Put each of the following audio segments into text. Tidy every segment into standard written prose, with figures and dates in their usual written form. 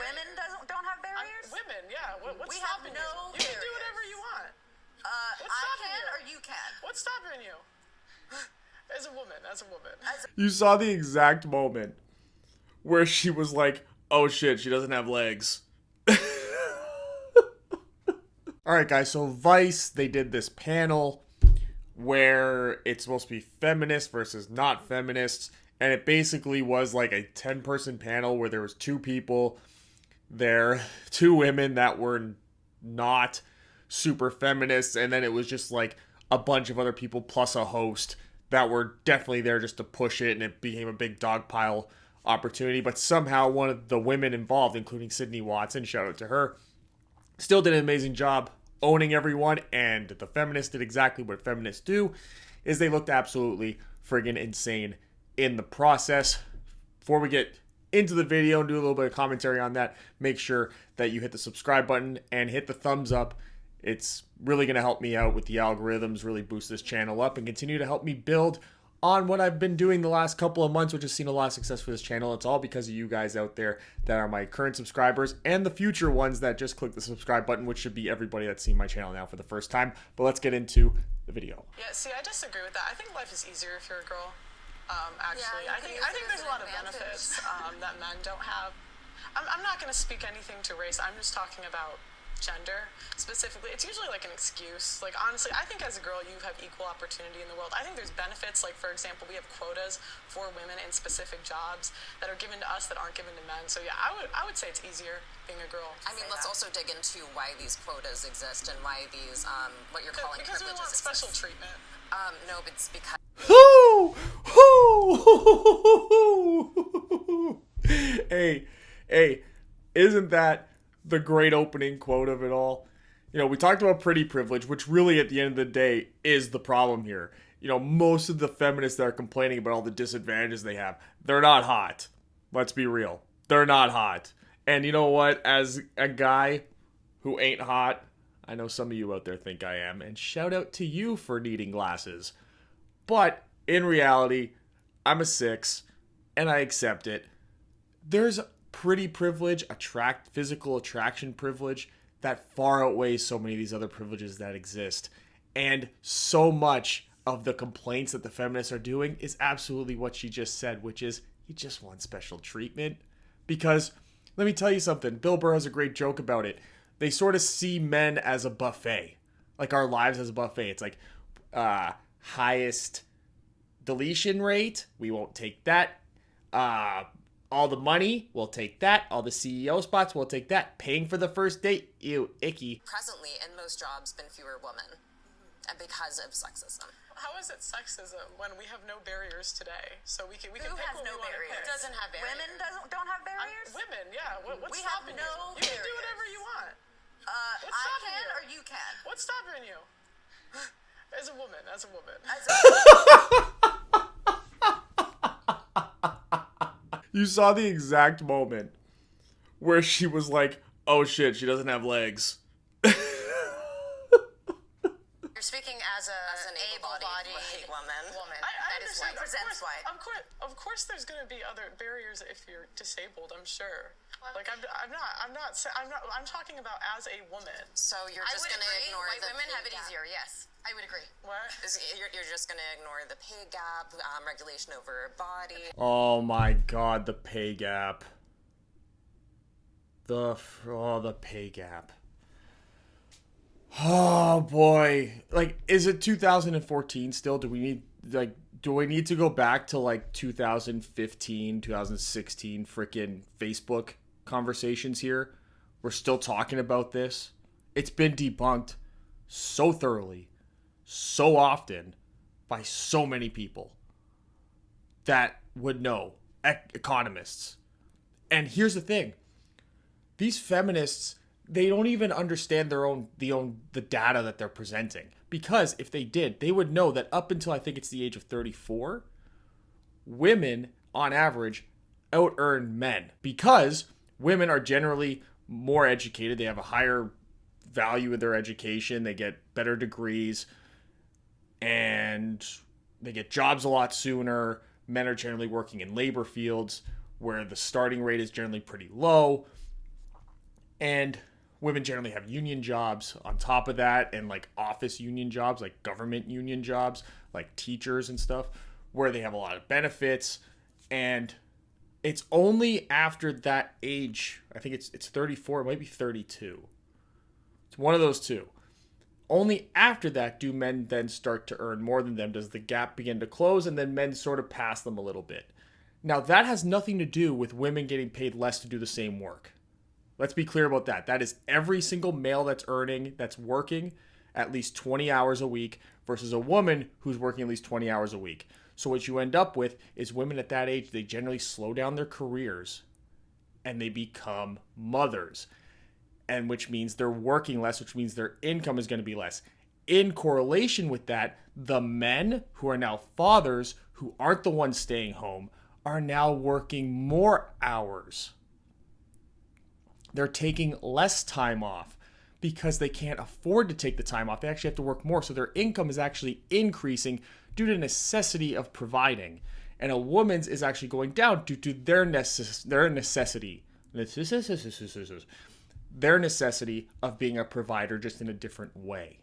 Women don't have barriers? Women, yeah. What's we stopping have no you? You can do whatever you want. I can or you can? What's stopping you? As a woman. You saw the exact moment where she was like, oh shit, she doesn't have legs. Alright guys, so Vice, they did this panel where it's supposed to be feminists versus not feminists, and it basically was like a 10-person panel where there was two people there, two women that were not super feminists, and then it was just like a bunch of other people plus a host that were definitely there just to push it, and it became a big dogpile opportunity. But somehow one of the women involved, including Sydney Watson, shout out to her, still did an amazing job owning everyone, and the feminists did exactly what feminists do, is they looked absolutely friggin' insane in the process. Before we get into the video and do a little bit of commentary on that, make sure that you hit the subscribe button and hit the thumbs up. It's really going to help me out with the algorithms, really boost this channel up, and continue to help me build on what I've been doing the last couple of months, which has seen a lot of success for this channel. It's all because of you guys out there that are my current subscribers and the future ones that just click the subscribe button, which should be everybody that's seen my channel now for the first time. But let's get into the video. Yeah, see, I disagree with that. I think life is easier if you're a girl. Actually, yeah, I think there's a lot of benefits that men don't have. I'm not going to speak anything to race. I'm just talking about gender specifically. It's usually like an excuse. Like, honestly, I think as a girl you have equal opportunity in the world. I think there's benefits, like, for example, we have quotas for women in specific jobs that are given to us that aren't given to men. So yeah, I would say it's easier being a girl. I mean, let's also dig into why these quotas exist and why these what you're calling because we want special treatment. No, but it's because Hey, isn't that the great opening quote of it all? You know, we talked about pretty privilege, which really at the end of the day is the problem here. You know, most of the feminists that are complaining about all the disadvantages they have, they're not hot. Let's be real. They're not hot. And you know what? As a guy who ain't hot, I know some of you out there think I am, and shout out to you for needing glasses. But in reality, I'm a 6, and I accept it. There's pretty privilege, physical attraction privilege, that far outweighs so many of these other privileges that exist. And so much of the complaints that the feminists are doing is absolutely what she just said, which is, you just want special treatment. Because, let me tell you something, Bill Burr has a great joke about it. They sort of see men as a buffet. Like our lives as a buffet. It's like, highest deletion rate, we won't take that. All the money, we'll take that. All the CEO spots, we'll take that. Paying for the first date, ew, icky. Presently, in most jobs, been fewer women, and because of sexism. How is it sexism when we have no barriers today? So we can pick Who what has we no want to barriers? pick. Doesn't have barriers. Women don't have barriers? Women, yeah. What's We have stopping no you? You can do barriers. whatever you want. I stopping can you? or you can? What's stopping you? As a woman. You saw the exact moment where she was like, oh shit, she doesn't have legs. You're speaking as an able-bodied woman. I That is understand. white. Presents white. Of course there's going to be other barriers if you're disabled, I'm sure. Like, I'm talking about as a woman. So you're just going to ignore White the women pay have it gap. easier, yes. I would agree. What? You're just going to ignore the pay gap, regulation over body. Oh my god, the pay gap. The pay gap. Oh boy. Like, is it 2014 still? Do we need to go back to like 2015, 2016 freaking Facebook conversations here? We're still talking about this. It's been debunked so thoroughly, so often, by so many people that would know, economists. And here's the thing. These feminists, they don't even understand the data that they're presenting. Because if they did, they would know that up until I think it's the age of 34, women, on average, out-earn men. Because women are generally more educated. They have a higher value of their education. They get better degrees. And they get jobs a lot sooner. Men are generally working in labor fields where the starting rate is generally pretty low. And women generally have union jobs on top of that, and like office union jobs, like government union jobs, like teachers and stuff, where they have a lot of benefits. And it's only after that age, I think it's 34, it might be 32. It's one of those two. Only after that do men then start to earn more than them, does the gap begin to close, and then men sort of pass them a little bit. Now, that has nothing to do with women getting paid less to do the same work. Let's be clear about that. That is every single male that's working at least 20 hours a week versus a woman who's working at least 20 hours a week. So what you end up with is women at that age, they generally slow down their careers and they become mothers. And which means they're working less, which means their income is going to be less. In correlation with that, the men who are now fathers, who aren't the ones staying home, are now working more hours. They're taking less time off because they can't afford to take the time off. They actually have to work more. So their income is actually increasing due to necessity of providing. And a woman's is actually going down due to their necessity. Their necessity of being a provider, just in a different way.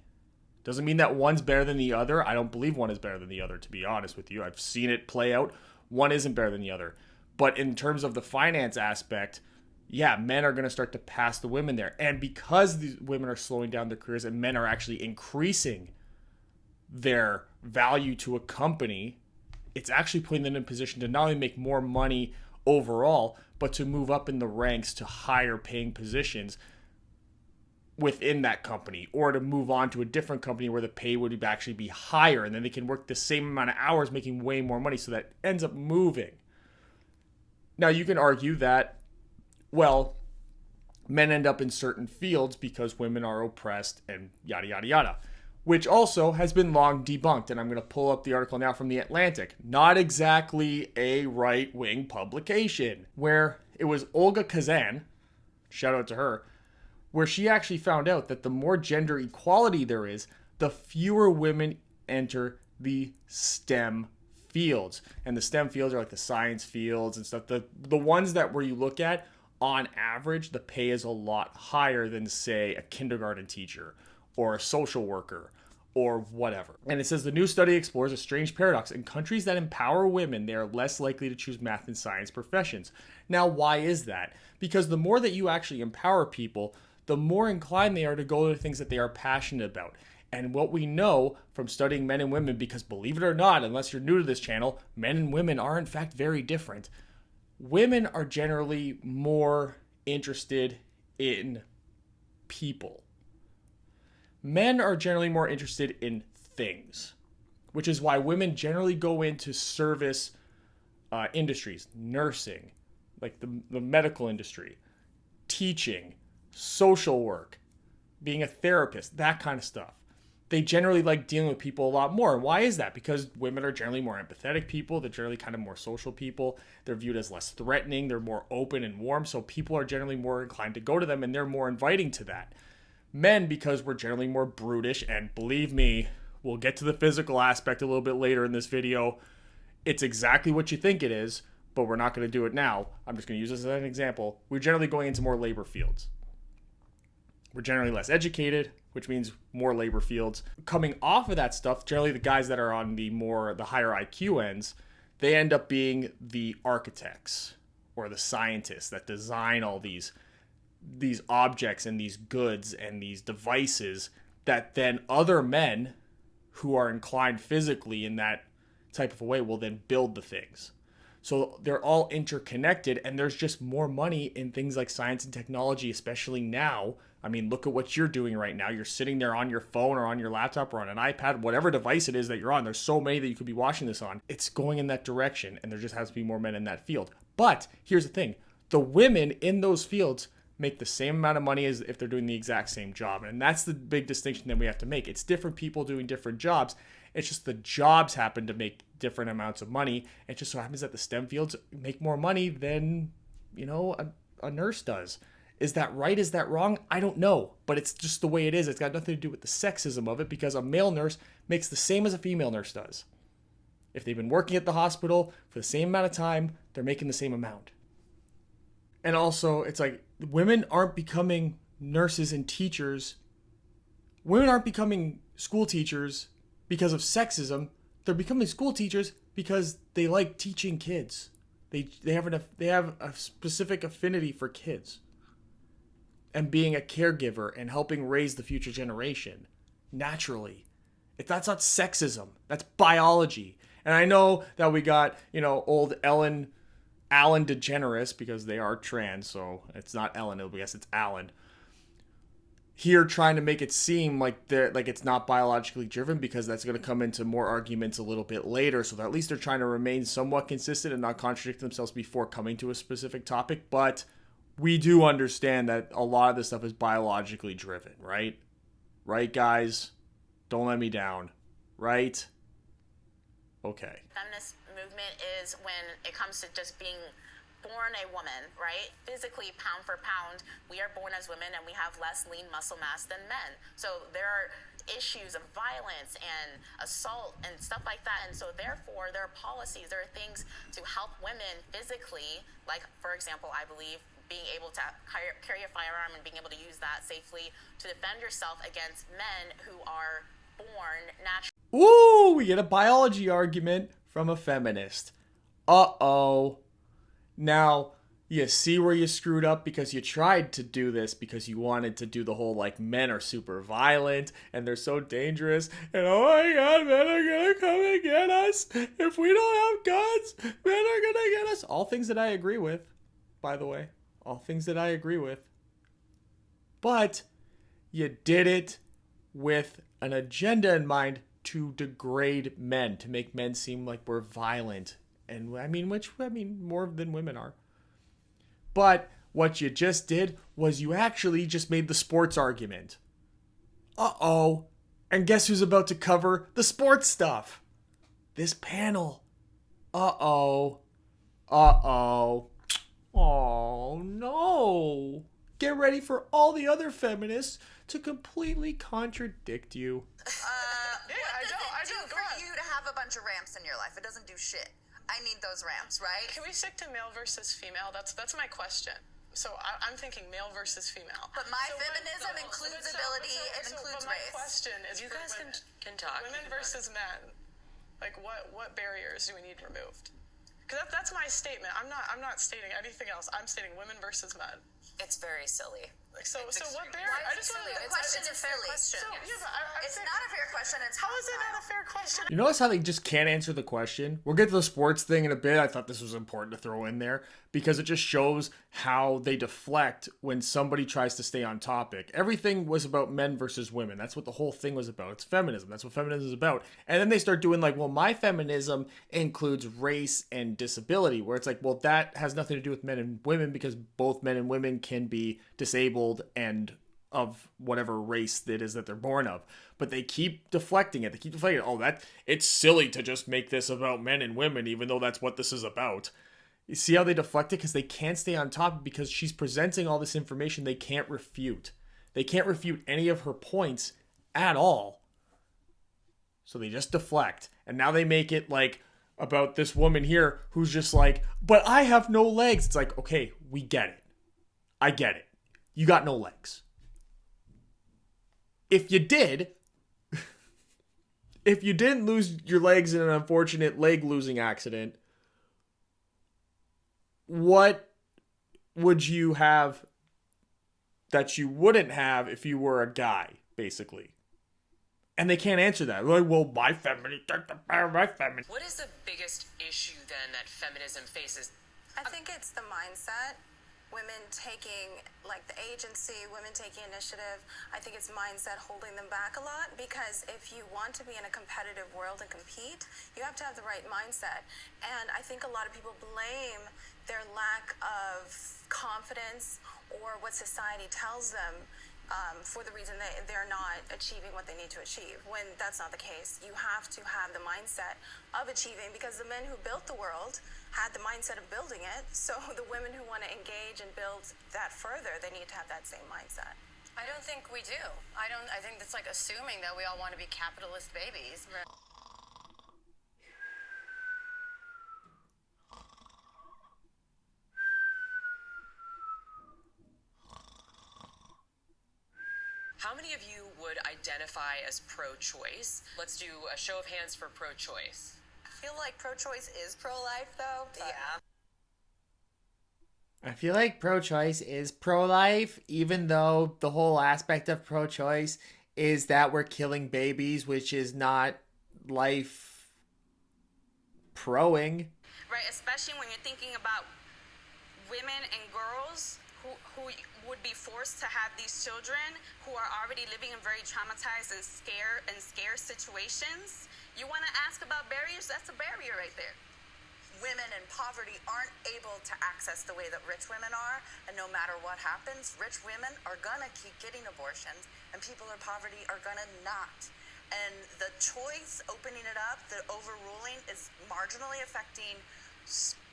Doesn't mean that one's better than the other. I don't believe one is better than the other, to be honest with you. I've seen it play out. One isn't better than the other. But in terms of the finance aspect, yeah, men are going to start to pass the women there. And because these women are slowing down their careers and men are actually increasing their value to a company, it's actually putting them in a position to not only make more money overall, but to move up in the ranks to higher paying positions within that company, or to move on to a different company where the pay would actually be higher, and then they can work the same amount of hours making way more money, so that ends up moving. Now you can argue that, well, men end up in certain fields because women are oppressed and yada yada yada, which also has been long debunked. And I'm going to pull up the article now from The Atlantic. Not exactly a right-wing publication, where it was Olga Kazan, shout out to her, where she actually found out that the more gender equality there is, the fewer women enter the STEM fields. And the STEM fields are like the science fields and stuff. The ones that where you look at, on average, the pay is a lot higher than, say, a kindergarten teacher or a social worker or whatever. And it says the new study explores a strange paradox. In countries that empower women, they are less likely to choose math and science professions. Now, why is that? Because the more that you actually empower people, the more inclined they are to go to the things that they are passionate about. And what we know from studying men and women, because believe it or not, unless you're new to this channel, men and women are in fact very different. Women are generally more interested in people. Men are generally more interested in things, which is why women generally go into service industries, nursing, like the medical industry, teaching, social work, being a therapist, that kind of stuff. They generally like dealing with people a lot more. Why is that? Because women are generally more empathetic people. They're generally kind of more social people. They're viewed as less threatening. They're more open and warm. So people are generally more inclined to go to them, and they're more inviting to that. Men, because we're generally more brutish, and believe me, we'll get to the physical aspect a little bit later in this video. It's exactly what you think it is, but we're not going to do it now. I'm just going to use this as an example. We're generally going into more labor fields. We're generally less educated, which means more labor fields. Coming off of that stuff, generally the guys that are on the higher IQ ends, they end up being the architects or the scientists that design all these objects and these goods and these devices that then other men who are inclined physically in that type of a way will then build the things. So they're all interconnected, and there's just more money in things like science and technology, especially now. I mean, look at what you're doing right now. You're sitting there on your phone or on your laptop or on an iPad, whatever device it is that you're on. There's so many that you could be watching this on. It's going in that direction, and there just has to be more men in that field. But here's the thing. The women in those fields make the same amount of money as if they're doing the exact same job. And that's the big distinction that we have to make. It's different people doing different jobs. It's just the jobs happen to make different amounts of money. It just so happens that the STEM fields make more money than, a nurse does. Is that right? Is that wrong? I don't know. But it's just the way it is. It's got nothing to do with the sexism of it, because a male nurse makes the same as a female nurse does. If they've been working at the hospital for the same amount of time, they're making the same amount. And also, it's like women aren't becoming nurses and teachers. Women aren't becoming school teachers because of sexism. They're becoming school teachers because they like teaching kids. They have a specific affinity for kids and being a caregiver and helping raise the future generation naturally. If that's not sexism, that's biology. And I know that we got, old Alan DeGeneres, because they are trans, so it's not Ellen, I guess it's Alan, here trying to make it seem like it's not biologically driven, because that's going to come into more arguments a little bit later. So that at least they're trying to remain somewhat consistent and not contradict themselves before coming to a specific topic. But we do understand that a lot of this stuff is biologically driven, right? Right, guys? Don't let me down. Right? Okay. Feminist movement is when it comes to just being born a woman, right? Physically, pound for pound, we are born as women and we have less lean muscle mass than men. So there are issues of violence and assault and stuff like that. And so therefore, there are policies, there are things to help women physically, like, for example, I believe being able to carry a firearm and being able to use that safely to defend yourself against men who are born naturally. Ooh, we get a biology argument from a feminist. Uh-oh. Now, you see where you screwed up, because you tried to do this because you wanted to do the whole, men are super violent and they're so dangerous, and oh my god, men are gonna come and get us. If we don't have guns, men are gonna get us. All things that I agree with, by the way. All things that I agree with. But you did it with an agenda in mind to degrade men, to make men seem like we're violent. And more than women are. But what you just did was you actually just made the sports argument. Uh-oh. And guess who's about to cover the sports stuff? This panel. Uh-oh. Uh-oh. Oh, no. Get ready for all the other feminists to completely contradict you. What does it do for you to have a bunch of ramps in your life? It doesn't do shit. I need those ramps, right? Can we stick to male versus female? That's my question. So I'm thinking male versus female. But my feminism includes ability, it includes but my race. question is, You for guys women, can talk. Women versus men. Like, what barriers do we need removed? Because that's my statement. I'm not stating anything else. I'm stating women versus men. It's very silly. So what barrier? Why I is just it silly? want to. The question it's a is fair silly. question. So, yeah, but It's not a fair question. It's how is it not a fair question? You notice how they just can't answer the question? We'll get to the sports thing in a bit. I thought this was important to throw in there because it just shows how they deflect when somebody tries to stay on topic. Everything was about men versus women. That's what the whole thing was about. It's feminism. That's what feminism is about. And then they start doing my feminism includes race and disability, where it's like, well, that has nothing to do with men and women, because both men and women can be disabled and of whatever race it is that they're born of. But they keep deflecting it. They keep deflecting it. Oh, it's silly to just make this about men and women, even though that's what this is about. You see how they deflect it? Because they can't stay on top, because she's presenting all this information they can't refute. They can't refute any of her points at all. So they just deflect. And now they make it about this woman here who's just but I have no legs. It's like, okay, we get it. I get it. You got no legs. If you didn't lose your legs in an unfortunate leg losing accident, what would you have that you wouldn't have if you were a guy, basically? And they can't answer that. Like, well, my feminine. What is the biggest issue then that feminism faces? I think it's the mindset. Women taking the agency, women taking initiative. I think it's mindset holding them back a lot, because if you want to be in a competitive world and compete, you have to have the right mindset. And I think a lot of people blame their lack of confidence or what society tells them for the reason that they're not achieving what they need to achieve, when that's not the case. You have to have the mindset of achieving, because the men who built the world had the mindset of building it. So the women who want to engage and build that further, they need to have that same mindset. I don't think we do. I think that's assuming that we all want to be capitalist babies. How many of you would identify as pro-choice? Let's do a show of hands for pro-choice. I feel like pro-choice is pro-life, though. Yeah. I feel like pro-choice is pro-life, even though the whole aspect of pro-choice is that we're killing babies, which is not life proing. Right, especially when you're thinking about women and girls who would be forced to have these children who are already living in very traumatized and scarce situations. You want to ask about barriers? That's a barrier right there. Women in poverty aren't able to access the way that rich women are, and no matter what happens, rich women are gonna keep getting abortions, and people in poverty are gonna not. And the choice, opening it up, the overruling is marginally affecting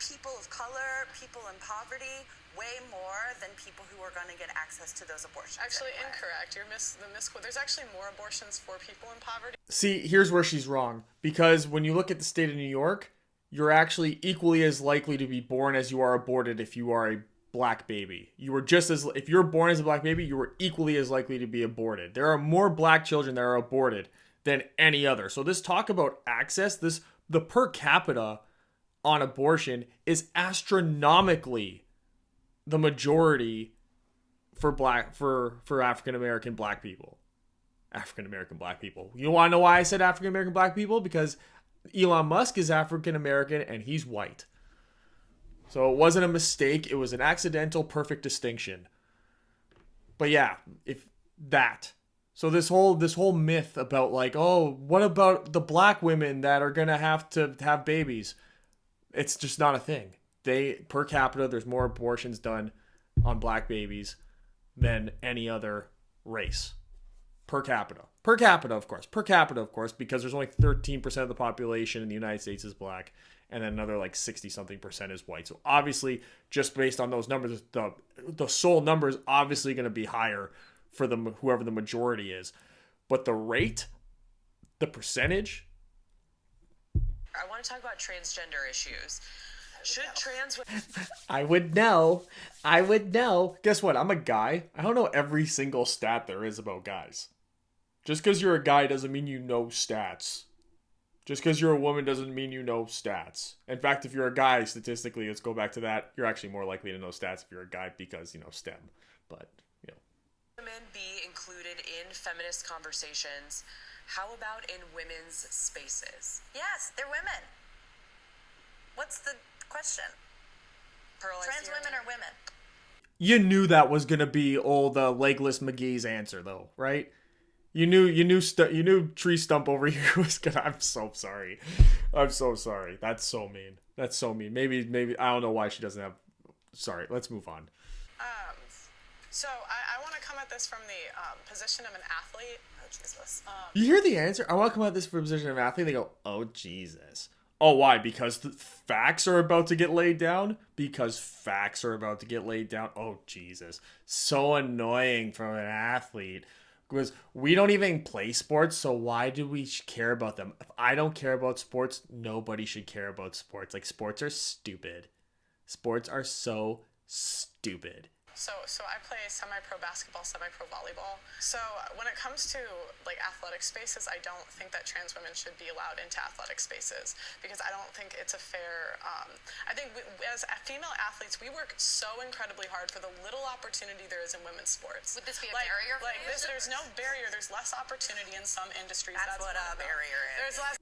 people of color, people in poverty, way more than people who are gonna get access to those abortions. Actually, anyway. incorrect. You're the misquote. There's actually more abortions for people in poverty. See, here's where she's wrong. Because when you look at the state of New York, you're actually equally as likely to be born as you are aborted if you are a black baby. If you're born as a black baby, you are equally as likely to be aborted. There are more black children that are aborted than any other. So this talk about access, the per capita on abortion is astronomically the majority for African American black people. African American black people. You want to know why I said African American black people? Because Elon Musk is African American and he's white. So it wasn't a mistake. It was an accidental, perfect distinction. But yeah, So this whole myth about like, oh, what about the black women that are gonna have to have babies? It's just not a thing. Per capita, there's more abortions done on black babies than any other race. Per capita, of course, because there's only 13% of the population in the United States is black, and then another like 60-something% is white. So obviously, just based on those numbers, the sole number is obviously going to be higher for whoever the majority is. But the rate, the percentage. I want to talk about transgender issues. Should trans women... I would know. Guess what? I'm a guy. I don't know every single stat there is about guys. Just because you're a guy doesn't mean you know stats. Just because you're a woman doesn't mean you know stats. In fact, if you're a guy, statistically, let's go back to that, you're actually more likely to know stats if you're a guy because, STEM. But, Women be included in feminist conversations. How about in women's spaces? Yes, they're women. What's the question? Pearl, Trans women are women. You knew that was gonna be old Legless McGee's answer, though, right? You knew Tree Stump over here was gonna. I'm so sorry. That's so mean. Maybe I don't know why she doesn't have. Sorry. Let's move on. So I want to come at this from the position of an athlete. Oh, Jesus. You hear the answer? I want to come at this from the position of an athlete. They go, oh, Jesus. Oh, why? Because the facts are about to get laid down? Oh, Jesus. So annoying from an athlete. Because we don't even play sports, so why do we care about them? If I don't care about sports, nobody should care about sports. Like, sports are stupid. Sports are so stupid. So I play semi-pro basketball, semi-pro volleyball. So when it comes to like athletic spaces, I don't think that trans women should be allowed into athletic spaces because I don't think it's a fair. I think as female athletes, we work so incredibly hard for the little opportunity there is in women's sports. Would this be a barrier for you? There's no barrier. There's less opportunity in some industries. That's what a barrier is. There's less.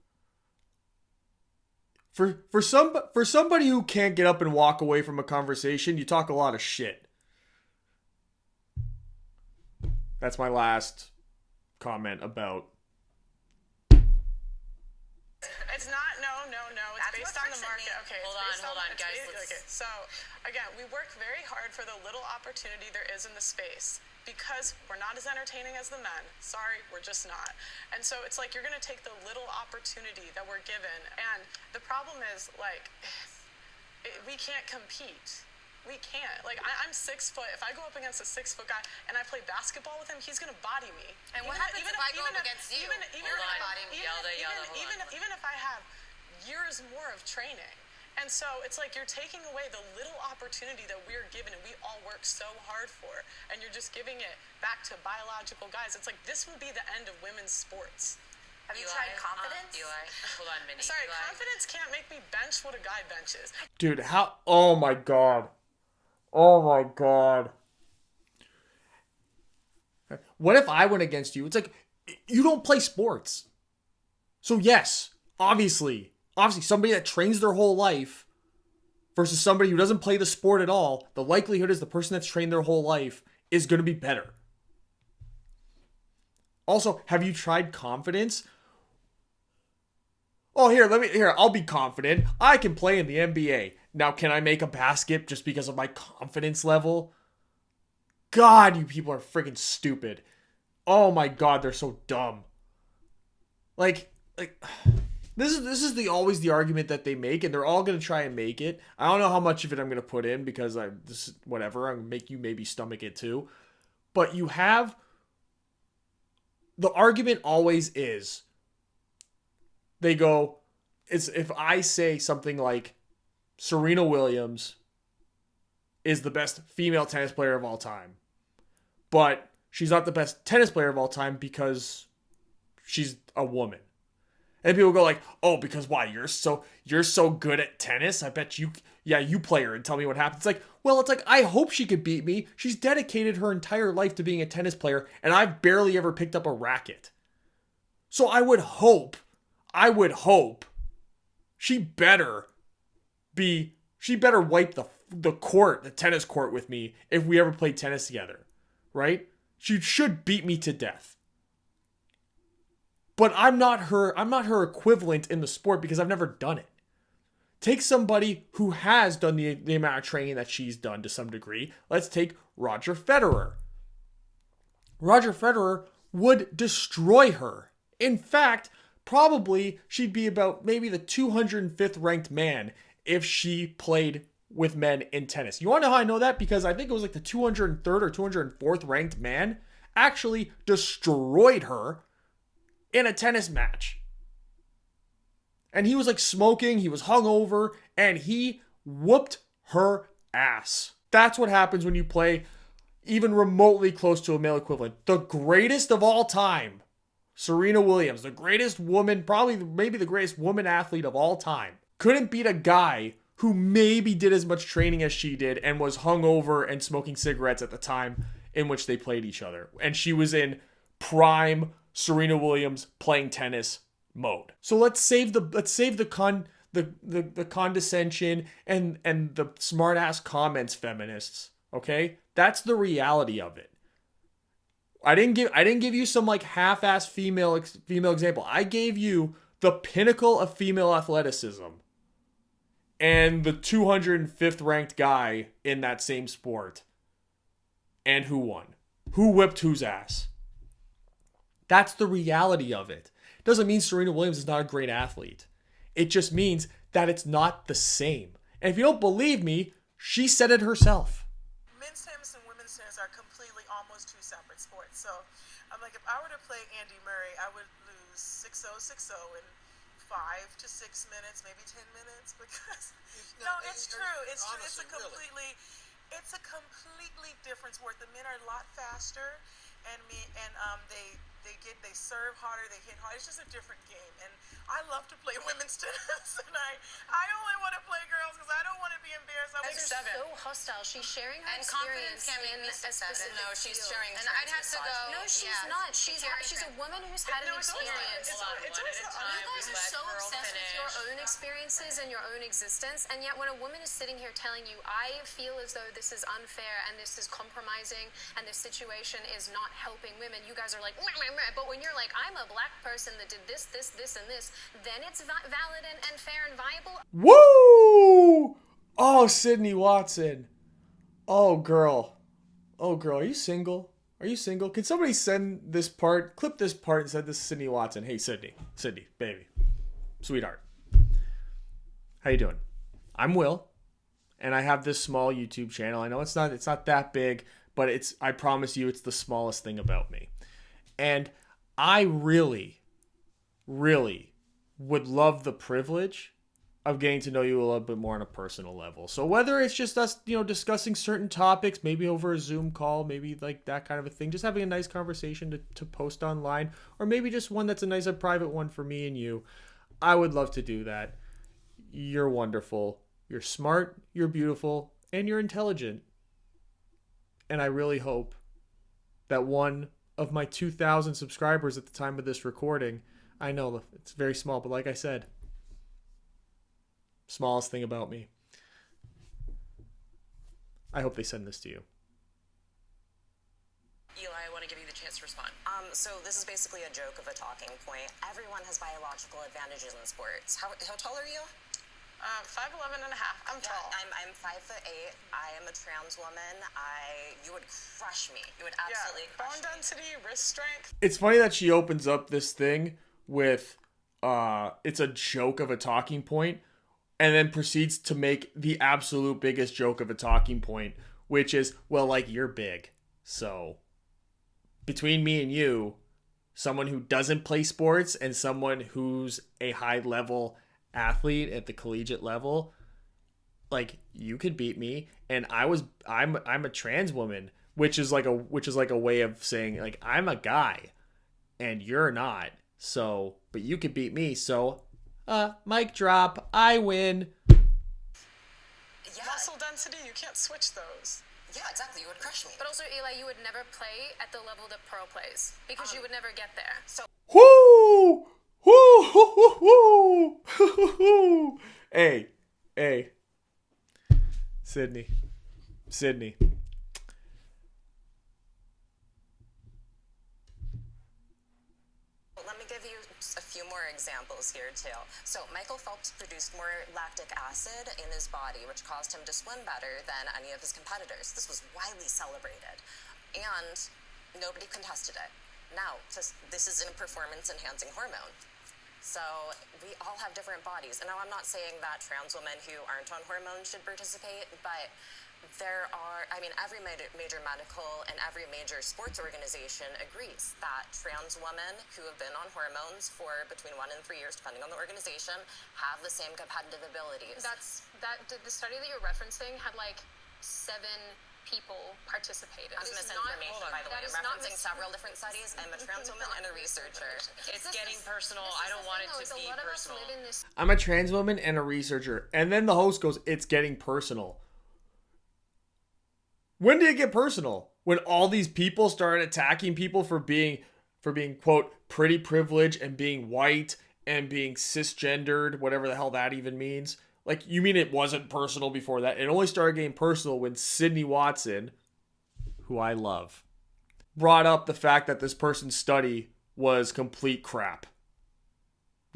For somebody who can't get up and walk away from a conversation, you talk a lot of shit. That's my last comment about. It's not, no. It's based on the market. Okay, hold on, guys. Okay, so again, we work very hard for the little opportunity there is in the space because we're not as entertaining as the men. Sorry, we're just not. And so it's like you're going to take the little opportunity that we're given. And the problem is, we can't compete. We can't. I'm 6 foot. If I go up against a 6 foot guy and I play basketball with him, he's gonna body me. And what happens if I go up against you? Even if I have years more of training, And so it's like you're taking away the little opportunity that we're given and we all work so hard for, and you're just giving it back to biological guys. It's like this will be the end of women's sports. Have you tried confidence? Eli, hold on, Minnie. Sorry, Eli. confidence can't make me bench what a guy benches. Dude, how... Oh my god. Oh my god. What if I went against you? It's like, you don't play sports. So yes, obviously, somebody that trains their whole life versus somebody who doesn't play the sport at all, the likelihood is the person that's trained their whole life is going to be better. Also, have you tried confidence? Oh, here, I'll be confident. I can play in the NBA. Now, can I make a basket just because of my confidence level? God, you people are freaking stupid. Oh my god, they're so dumb. Like this is always the argument that they make, and they're all gonna try and make it. I don't know how much of it I'm gonna put in because I'm gonna make you maybe stomach it too. But you have the argument always is they go, it's if I say something like Serena Williams is the best female tennis player of all time, but she's not the best tennis player of all time because she's a woman. And people go like, oh, because why? You're so good at tennis? I bet you play her and tell me what happens. It's like, I hope she could beat me. She's dedicated her entire life to being a tennis player, and I've barely ever picked up a racket. So I would hope she better wipe the tennis court with me if we ever played tennis together, right? She should beat me to death. But I'm not her equivalent in the sport because I've never done it. Take somebody who has done the amount of training that she's done to some degree. Let's take Roger Federer. Roger Federer would destroy her. In fact, probably she'd be about maybe the 205th ranked man if she played with men in tennis. You want to know how I know that? Because I think it was like the 203rd or 204th ranked man actually destroyed her in a tennis match. And he was like smoking, he was hungover, and he whooped her ass. That's what happens when you play even remotely close to a male equivalent. The greatest of all time, Serena Williams, the greatest woman, maybe the greatest woman athlete of all time, couldn't beat a guy who maybe did as much training as she did and was hungover and smoking cigarettes at the time in which they played each other. And she was in prime Serena Williams playing tennis mode. So let's save the condescension and the smart ass comments, feminists. Okay? That's the reality of it. I didn't give you some like half-ass female example. I gave you the pinnacle of female athleticism and the 205th ranked guy in that same sport. And who won? Who whipped whose ass? That's the reality of it. Doesn't mean Serena Williams is not a great athlete. It just means that it's not the same. And if you don't believe me, she said it herself. Men's tennis and women's tennis are completely almost two separate sports. So I'm like, if I were to play Andy Murray, I would lose 6-0, 6-0 in 5 to 6 minutes, maybe 10 minutes, because it's true. It's true. It's a completely different sport. The men are a lot faster, and they serve harder, they hit harder. It's just a different game, and I love to play women's tennis, and I only want to play girls because I don't want to be embarrassed. I'm like They're 7. so hostile. She's sharing her And confidence experience can't make in me a 6-7. specific No, she's field. sharing And trans I'd have to go. misogyny. No, she's Yeah. not. She's a woman who's had an experience. It's Hold on, always one at a time. You guys are Let so girl obsessed with your finish. own experiences and your own existence, and yet when a woman is sitting here telling you, I feel as though this is unfair and this is compromising and this situation is not helping women, you guys are like, meh, meh, meh. But when you're like, I'm a black person that did this, this, this, and this, then it's valid and fair and viable. Woo! Oh, Sydney Watson. Oh, girl. Are you single? Can somebody clip this part and send this to Sydney Watson? Hey, Sydney, baby, sweetheart. How you doing? I'm Will, and I have this small YouTube channel. I know it's not that big, but I promise you it's the smallest thing about me. And I really, really would love the privilege of getting to know you a little bit more on a personal level. So whether it's just us, discussing certain topics, maybe over a Zoom call, maybe like that kind of a thing, just having a nice conversation to post online, or maybe just one that's a private one for me and you, I would love to do that. You're wonderful. You're smart, you're beautiful, and you're intelligent. And I really hope that one of my 2,000 subscribers at the time of this recording, I know it's very small, but like I said, smallest thing about me. I hope they send this to you. Eli, I want to give you the chance to respond. So this is basically a joke of a talking point. Everyone has biological advantages in sports. How tall are you? 5'11" and a half. I'm tall. I'm 5'8". I am a trans woman. You would crush me. You would absolutely crush me. Bone density, wrist strength. It's funny that she opens up this thing with, it's a joke of a talking point, and then proceeds to make the absolute biggest joke of a talking point, which is, well, like, you're big. So, between me and you, someone who doesn't play sports and someone who's a high-level athlete at the collegiate level, like, you could beat me. And I'm a trans woman, which is like a way of saying, like, I'm a guy and you're not. So, but you could beat me. So, mic drop, I win. Yeah. Muscle density, you can't switch those. Yeah, exactly. You would crush me. But also, Eli, you would never play at the level that pro plays because you would never get there. So. Whoo! Whoo! Whoo! Whoo! Whoo! Hey. Sydney. Let me give you a few more examples here, too. So, Michael Phelps produced more lactic acid in his body, which caused him to swim better than any of his competitors. This was widely celebrated, and nobody contested it. Now, this is a performance-enhancing hormone. So, we all have different bodies. And now, I'm not saying that trans women who aren't on hormones should participate, but every major medical and every major sports organization agrees that trans women who have been on hormones for between 1 and 3 years, depending on the organization, have the same competitive abilities. The study that you're referencing had like 7 people participated. That's misinformation, by the way. I'm referencing several different studies. I'm a trans woman and a researcher. It's getting personal. I don't want it to be personal. I'm a trans woman and a researcher. And then the host goes, it's getting personal. When did it get personal? When all these people started attacking people for being, quote, pretty privileged and being white and being cisgendered, whatever the hell that even means. Like, you mean it wasn't personal before that? It only started getting personal when Sydney Watson, who I love, brought up the fact that this person's study was complete crap.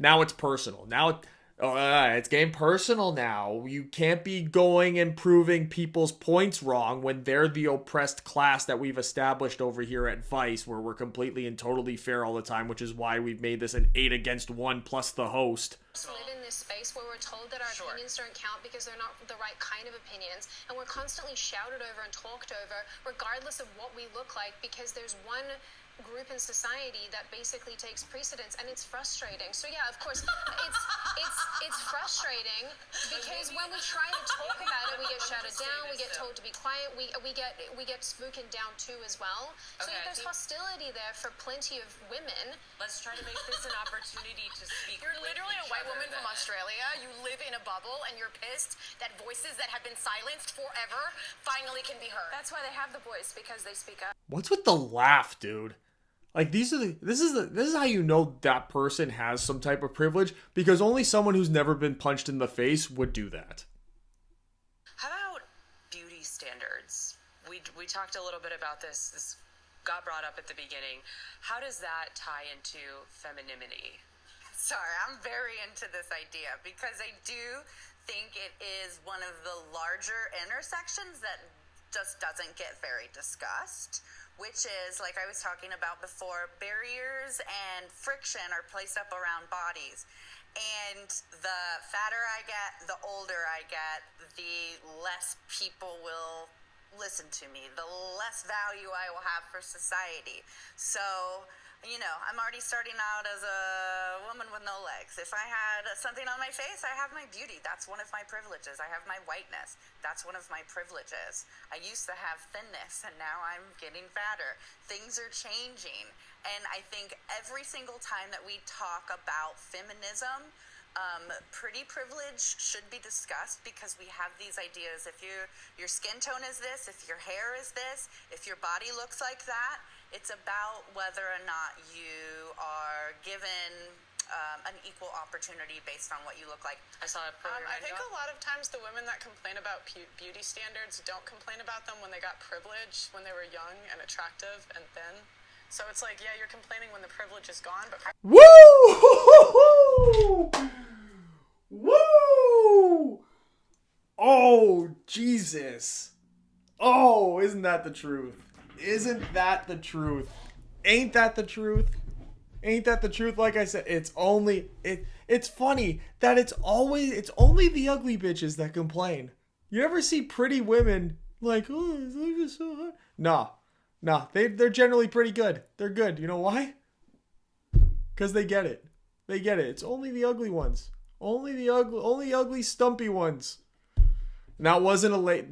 Now it's personal. Now it's getting personal now. You can't be going and proving people's points wrong when they're the oppressed class that we've established over here at Vice, where we're completely and totally fair all the time, which is why we've made this an 8 against 1 plus the host. Live in this space where we're told that our opinions don't count because they're not the right kind of opinions, and we're constantly shouted over and talked over regardless of what we look like, because there's one group in society that basically takes precedence, and it's frustrating. So yeah, of course, it's frustrating because when we try to talk about it, we get shouted down, we get told to be quiet, we get spoken down too as well. So yeah, there's hostility there for plenty of women. Let's try to make this an opportunity to speak. You're literally a white woman from Australia. You live in a bubble, and you're pissed that voices that have been silenced forever finally can be heard. That's why they have the voice, because they speak up. What's with the laugh, dude? Like, this is how you know that person has some type of privilege, because only someone who's never been punched in the face would do that. How about beauty standards? We talked a little bit about this. This got brought up at the beginning. How does that tie into femininity? Sorry, I'm very into this idea because I do think it is one of the larger intersections that just doesn't get very discussed, which is, like I was talking about before, barriers and friction are placed up around bodies. And the fatter I get, the older I get, the less people will listen to me, the less value I will have for society. So, you know, I'm already starting out as a woman with no legs. If I had something on my face, I have my beauty. That's one of my privileges. I have my whiteness. That's one of my privileges. I used to have thinness, and now I'm getting fatter. Things are changing. And I think every single time that we talk about feminism, pretty privilege should be discussed, because we have these ideas. If your skin tone is this, if your hair is this, if your body looks like that, it's about whether or not you are given an equal opportunity based on what you look like. I saw it. I think a lot of times the women that complain about beauty standards don't complain about them when they got privilege, when they were young and attractive and thin. So it's like, yeah, you're complaining when the privilege is gone, but... Woo! Woo! Oh, Jesus. Oh, isn't that the truth? Isn't that the truth? Ain't that the truth? Ain't that the truth? Like I said, it's funny that it's only the ugly bitches that complain. You ever see pretty women like, oh, it's so hot? Nah, they're generally pretty good. They're good. You know why? Because they get it. They get it. It's only the ugly ones. Only ugly stumpy ones. And that wasn't a leg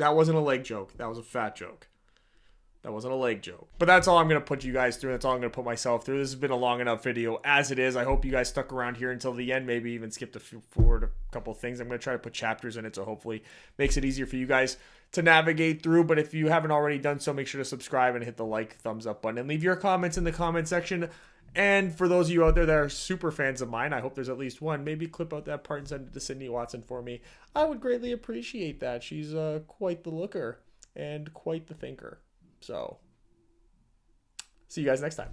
joke. That was a fat joke. That wasn't a leg joke. But that's all I'm going to put you guys through. That's all I'm going to put myself through. This has been a long enough video as it is. I hope you guys stuck around here until the end. Maybe even skipped forward a couple of things. I'm going to try to put chapters in it, so hopefully makes it easier for you guys to navigate through. But if you haven't already done so, make sure to subscribe and hit the like, thumbs up button. And leave your comments in the comment section. And for those of you out there that are super fans of mine, I hope there's at least one. Maybe clip out that part and send it to Sydney Watson for me. I would greatly appreciate that. She's quite the looker and quite the thinker. So... see you guys next time.